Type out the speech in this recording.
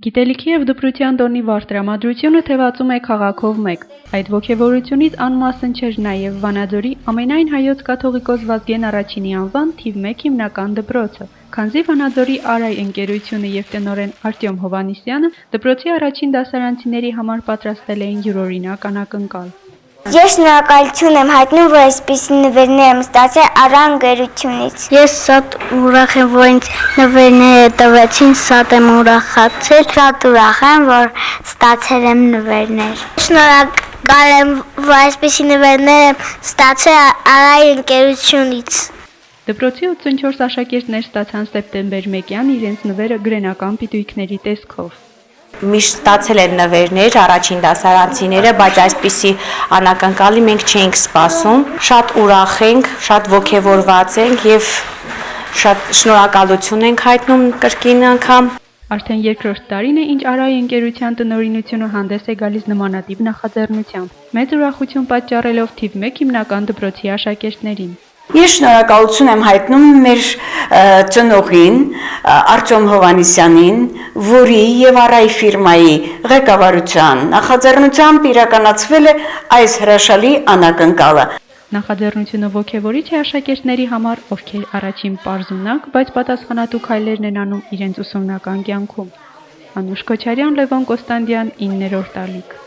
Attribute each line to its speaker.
Speaker 1: Գիտելիքի և դպրության տոնի վառ տրամադրությունը թևածում է քաղաքով մեկ։ Այդ ոգևորությունից անմասն չէր նաև Վանաձորի ամենայն հայոց կաթողիկոս Վազգեն Առաջինի անվան թիվ 1 հիմնական դպրոցը, քանզի Վանաձորի «Արայ» ընկերությունը և տնօրեն Արտյոմ Հովհաննիսյանը դպրոցի առաջին դասարանցիների համար պատրաստել էին յուրօրինակ անակնկալ։
Speaker 2: Ես շնորհակալություն եմ հայտնում, որ այսպիսի նվերներ եմ ստացել Արա ընկերությունից։ Ես շատ ուրախ եմ, որ ինձ նվերները տվեցին, շատ եմ ուրախացել, շատ ուրախ եմ, որ ստացել եմ նվերներ։ Շնորհակալ եմ, որ այսպիսի նվերներ եմ ստացել Արայ ընկերությունից։
Speaker 1: Դպրոցի 84 աշակերտներ ստացան սեպտեմբեր 1-յան իրենց նվերը գրենական պիտույքների տեսքով։
Speaker 3: Միշտ ստացել են նվերներ առաջին դասարանցիները, բայց այսպիսի անակնկալի մենք չէինք սպասում։ Շատ ուրախ ենք, շատ ոգևորված ենք եւ շատ շնորհակալություն ենք հայտնում կրկին անգամ։
Speaker 1: Արդեն երկրորդ տարին է, ինչ Արայ ընկերության տնօրինությունը հանդես է գալիս նմանատիպ նախաձեռնությամբ, մեծ ուրախություն պատճառելով թիվ 1 հիմնական դպրոցի աշակերտներին։
Speaker 4: Ես շնորհակալություն եմ հայտնում մեր ծնողին Արտյոմ Հովհաննիսյանին, որի եւ Արայ ֆիրմայի ղեկավարության նախաձեռնությամբ իրականացվել է այս հրաշալի անակնկալը։
Speaker 1: Նախաձեռնությունը ոգևորիչ է աշակերտների համար, ովքեր առաջին պարզունակ, բայց պատասխանատու քայլերն են անում իրենց ուսումնական կյանքում։ Անուշ Քոչարյան, Լևոն Կոստանդյան, 9-րդ ալիք։